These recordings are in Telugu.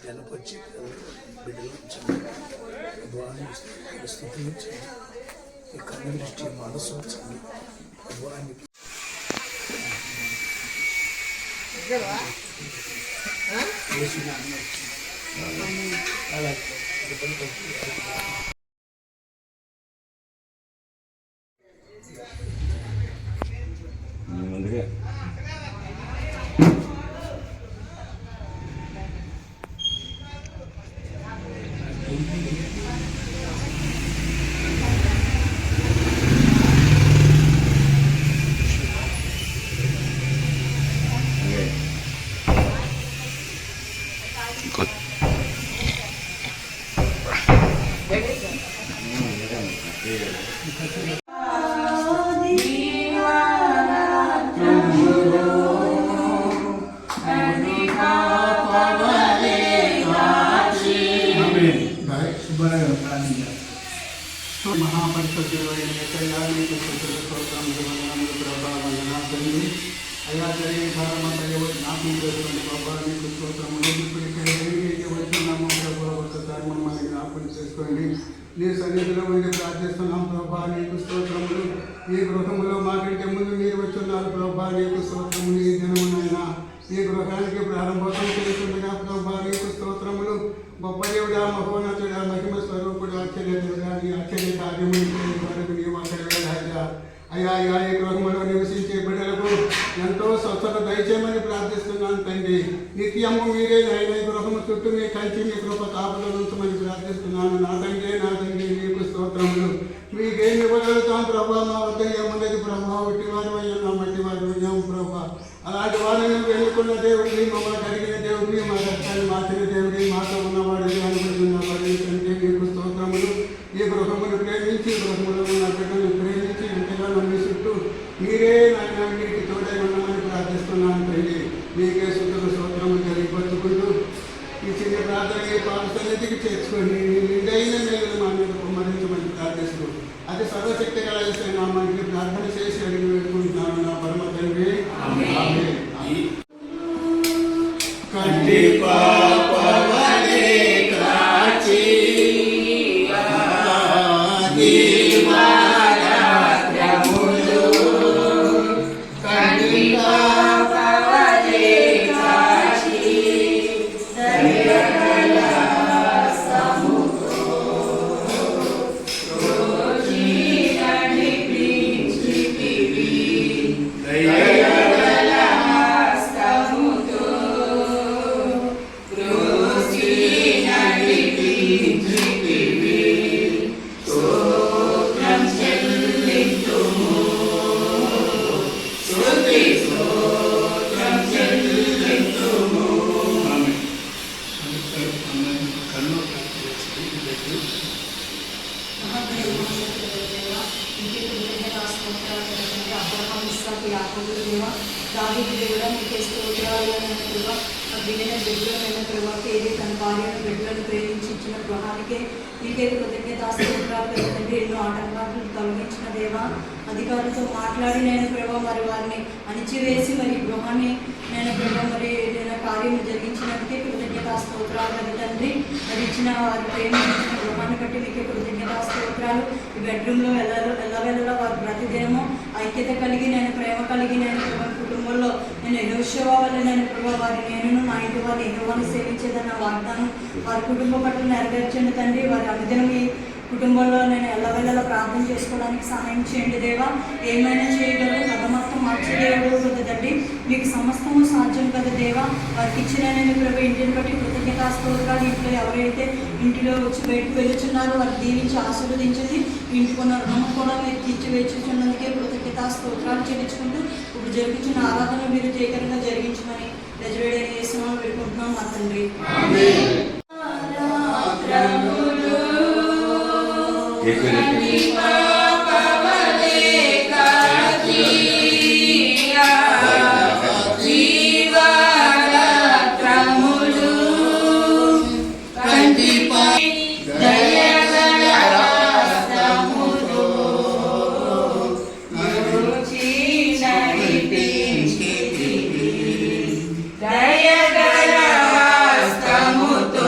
గెలపొచ్చి బిడ్డలు స్థితి నుంచి ఈ కన్ను దృష్టి మనసు వచ్చింది ప్రభువానికి ముందుగా మహాపరిశుద్ధులైన కళ్యాణికి ప్రభావండి అయ్యా జరిగే భారమంతా నాకు ప్రభావానికి స్తోత్రములు ఇప్పుడు వచ్చున్నాము ప్రభావ ఒకసారి మమ్మల్ని జ్ఞాపకం చేసుకోండి నీ సన్నిధిలో ఉండి ప్రార్థిస్తున్నాం ప్రభా నీకు స్తోత్రములు ఈ గృహంలో మాకంటే ముందు మీరు వచ్చున్నారు ప్రభా నీకు స్తోత్రములు ఈ దినమునైనా ఈ గృహానికి ప్రారంభోత్సవం చేస్తుండగా ప్రభా నీకు స్తోత్రములు గొప్ప దేవుడా మహోన్నతుడా మహిమ స్వరూపుడు ఆశ్చర్యతుడా నీ ఆశ్చర్య కార్యములు వరకు నీవు అక్కడ రాజా అయ్యా అయ్యా ఈ గృహంలో నివసించే బిడ్డలకు ఎంతో స్వచ్ఛత దయచేయమని ప్రార్థిస్తున్నాను తండ్రి నిత్యము మీరే నాయన ఈ గృహము చుట్టూ మీ కంచి మీ కృప కాపులో ఉంచమని ప్రార్థిస్తున్నాను నా తండ్రి నీకు స్తోత్రములు మీకేమి ఇవ్వగలుగుతాం ప్రభా మా వద్ద ఏమున్నది ప్రభా ఒట్టివారు అయ్యా మట్టి వారు అయ్యాము ప్రభా అలాంటి వారిని ఎన్నుకున్న దేవుడిని మమ్మల్ని కలిగిన దేవుడిని మా రక్తాన్ని మార్చిన దేవుడిని మాతో ఉన్నవాడు అనుకుని ఉన్నవాడు తండ్రి మీకు స్తోత్రములు ఈ గృహమును ప్రేమించి గృహములో ఉన్న బిడ్డను ప్రేమించి ఎంతగానో మీ చుట్టూ మీరే నాయన మీకు తోడై ఉన్నామని ప్రార్థిస్తున్నాను తండ్రి మీకే శుద్ధుల స్తోత్రములు తెలియపరుచుకుంటూ ఈ చిన్న ప్రార్థన ఈ పాఠశాలకి చేర్చుకొని నిండైన మేలు మా మీద కుమ్మరించమని ప్రార్థిస్తూ అది సర్వశక్తి కళ నామానికి ప్రార్థన చేసి అడిగి వేడుకుంటున్నాను నా పరమ తండ్రి దావీదు దేవుడా మీకే స్తోత్రాలు ప్రభా బిడ్డన బిడ్డలైన ప్రభావ ఏది తన భార్యను బిడ్డలను ప్రేమించి ఇచ్చిన గృహానికే మీకే కృతజ్ఞతాస్తోత్రాలు తండ్రి ఎన్నో ఆటంకాలను తొలగించిన దేవా అధికారులతో మాట్లాడి నేను ప్రభావ మరి వారిని అణిచివేసి మరి గృహాన్ని నేను ప్రభావ మరి ఏదైనా కార్యం జరిగించినందుకే కృతజ్ఞతాస్తోత్రాలు తండ్రి మరి ఇచ్చిన వారి ప్రేమించిన గృహాన్ని బట్టి మీకే కృతజ్ఞతాస్తోత్రాలు ఈ బెడ్రూమ్లో వెళ్ళవెళ్ళ వారి ప్రతిదినము ఐక్యత కలిగి నేను ప్రేమ కలిగి నేను ప్రభావ కుటుంబంలో నేను యెహోషువ వల్ల నేను ప్రభావ వారి నేను నా ఇంటి వారిని యెహోవాను సేవించేదన్న వాగ్దానం వారి కుటుంబం పట్ల నెరవేర్చండి తండ్రి వారి అనుదినం ఈ కుటుంబంలో నేను ఎల్లవెల్లలా ప్రార్థన చేసుకోవడానికి సహాయం చేయండి దేవా ఏమైనా చేయగలరు కథ మొత్తం మార్చే దేవుడు కదా తండ్రి మీకు సమస్తము సాధ్యం కదా దేవా వారికి ఇచ్చిన నేను ప్రభు ఇంటిని బట్టి కృతజ్ఞతాస్తోత్రాలు ఇంట్లో ఎవరైతే ఇంటిలో వచ్చి బయటకు వెళ్తున్నారో వారికి దీవించి ఆశీర్వదించండి ఇంటికున్న రుణం కూడా మీరు తీర్చి వేచుచున్నందుకే కృతజ్ఞతాస్తోత్రాలు చెల్లించుకుంటూ ఇప్పుడు జరుగుతున్న ఆరాధన మీరు జయకరంగా జరిగించమని నజరేయుడైన యేసునామములో వేడుకుంటున్నాం మా తండ్రి దయగల హస్తముతో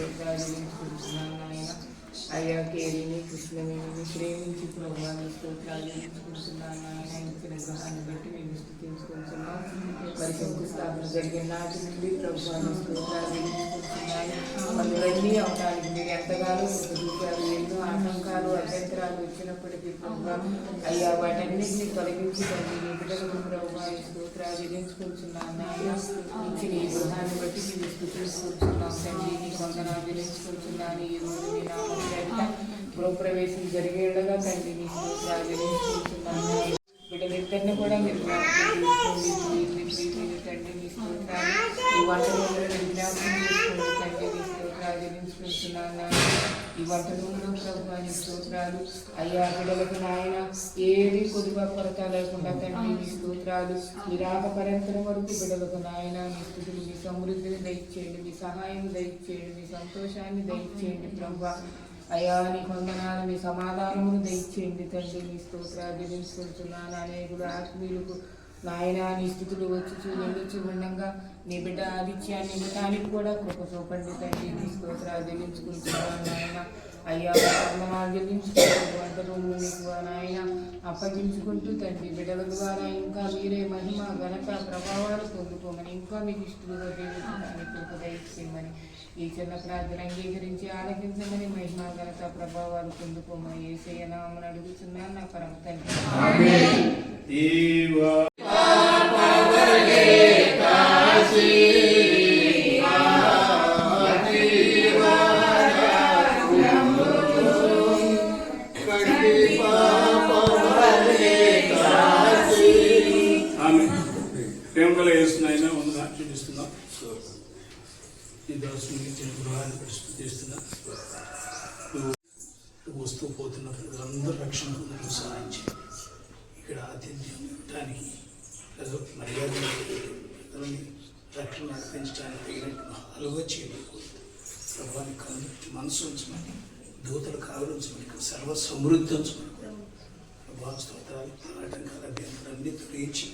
స్తోత్రాలు చెల్లించుకుంటున్నాను నాయన. అయ్యా కేరీని కృష్ణవేణిని ప్రేమించి ప్రభువాన్ని స్తోత్రాలు చెల్లించుకుంటున్నాను నాయన. ఇచ్చిన గ్రహాన్ని బట్టి మేము స్థుతించుకుంటున్నాం. మరి శంకుస్థాపన జరిగిన నాటి నుండి ప్రభువాన్ని స్తోత్రాలు చెల్లించుకుంటున్నాను. పనులన్నీ అవడానికి మీరు ఎంతగానో చూపారు. ఎన్నో ఆటంకాలు అభ్యంతరాలు వచ్చినప్పటికీ ప్రభు అయ్యా వాటన్నింటినీ తొలగించి తండ్రి నీ బిడ్డలకు ప్రభువాన్ని స్తోత్రాలు చెల్లించుకుంటున్నాను నాయన. ఇచ్చిన ఈ గృహాన్ని బట్టి మేము స్థుతించుకుంటున్నాం తండ్రి. నీ వందనాలు చెల్లించుకుంటున్నాను. ఈ రోజు మీ నామం గృహప్రవేశం జరిగేలాగా తండ్రి నీ స్తోత్రాలు చెల్లించుకుంటున్నాను. బిడ్డలిద్దరిని కూడా మీరు జ్ఞాపకం చేసుకోండి తండ్రి నీ స్తోత్రాలు. ఈ వంట రూములను జ్ఞాపకం చేసుకోండి తండ్రి నీ స్తోత్రాలు చెల్లించుకుంటున్నాను. ఈ వంట రూములో ప్రభువాని స్తోత్రాలు అయ్యా బిడ్డలకు నాయన ఏది కొద్దిగా కొరత లేకుండా తండ్రి నీ స్తోత్రాలు. ఈ రాక పరంపర వరకు బిడ్డలకు నాయన నీ స్థుతులు మీ సమృద్ధిని దయచేయండి, మీ సహాయం దయచేయండి, మీ సంతోషాన్ని దయచేయండి ప్రభు. అయ్యా నీ వందనాలు మీ సమాధానమును దయచేయండి తండ్రి నీ స్తోత్రాలు చెల్లించుకుంటున్నాను. అనేకులు ఆత్మీయులకు నాయన నీ స్థితులు వచ్చి ఉండగా నీ బిడ్డ ఆదిత్యాన్ని ఇవ్వటానికి కూడా కృప చూపండి తండ్రి నీ స్తోత్రాలు చెల్లించుకుంటున్నాను నాయన. అయ్యా వందనాలు చెల్లించుకుంటూ వంట రూములు నీకు నాయన అప్పగించుకుంటూ తండ్రి బిడ్డల ద్వారా ఇంకా మీరే మహిమ ఘనత ప్రభావాలు పొందుకోమని ఇంకా మీకు ఇష్టలుగా జీవించడానికి కృప దయచేయమని ఈ చిన్న ప్రార్థన అంగీకరించి ఆలకించమని మహిమ ఘనత ప్రభావాలు పొందుకోమని యేసయ్య నామమున అడుగుతున్నాను నా పరమ తండ్రి. ప్రేమగల యేసునాయన వందనాలు చూపిస్తున్నాం. ఈ దర్శనం ఇచ్చిన గృహాన్ని చేస్తున్నా వస్తూ పోతున్న ప్రజలందరూ రక్షణ పొందడానికి సహాయం చేయండి. ఇక్కడ ఆతిథ్యం ఇవ్వడానికి మర్యాద ప్రజలని రక్షణ నడిపించడానికి తగినట్టు అలువ చేయబడుకో ప్రభావానికి కలుగుతూ మనసు ఉంచమని దూతలు కావలించమని సర్వ సమృద్ధి ఉంచమని ప్రభావ స్తోత్రాలు ఆటంకాల అభ్యంతరాన్ని తొలగించి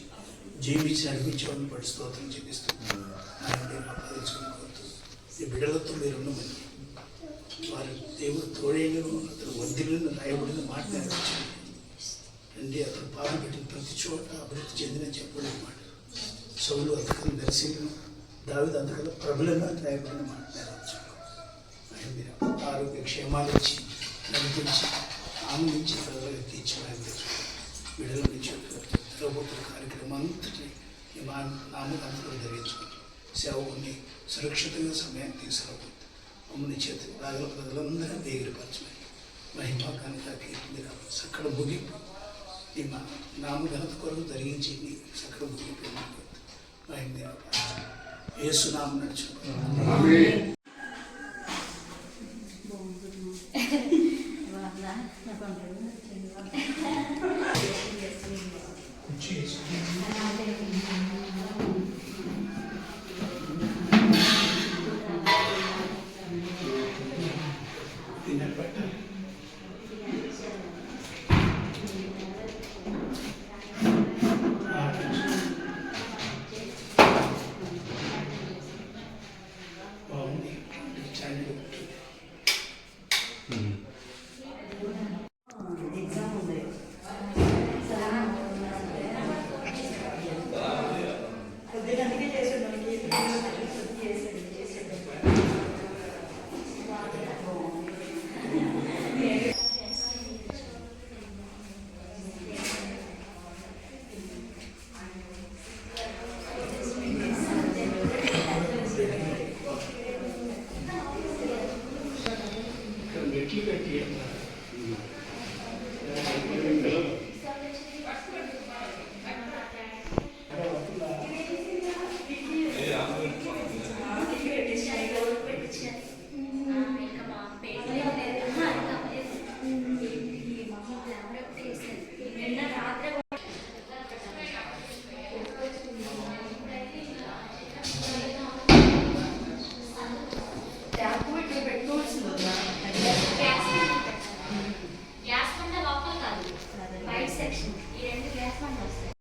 జీవించి నడిపించేవాడిని పడి స్తోత్రం చూపిస్తున్నాను. ఆపాదించుకుని కోరుతూ ఈ బిడ్డలతో మీరు ఉన్నమని వారి దేవుడు తోడేళ్ళను అతను వర్ధిలను రాయబడిన మాట నేర్పించండి అండి. అతను పాలు పెట్టిన ప్రతి చోట అభివృద్ధి చెందిన చెప్పడం మాట సౌలు అంతకన్నా దర్శనం దావిది అంతకన్నా ప్రబలంగా రాయబడిన మాట నేర్పించాను. ఆయన మీరు ఆరోగ్య క్షేమాలు ఇచ్చి నడిపించి ఆనందించి ప్రజలకు తీర్చి బిడ్డల నుంచి జరగబోతున్న కార్యక్రమాలంతటి నామకాంతలో ధరించుకుని సేవకుని సురక్షితంగా సమయాన్ని తీసుకురాబోతుంది. మమ్మల్ని చేతి రాగల ప్రజలందరూ వేగిరపరచమని మహిమా కనుక మీరు సక్కడ ముగింపు ఈ మా నామఘనత కొరకు జరిగించి సక్కడ ముగింపు మహిమ యేసునామం నడుచుకుంటాం. నా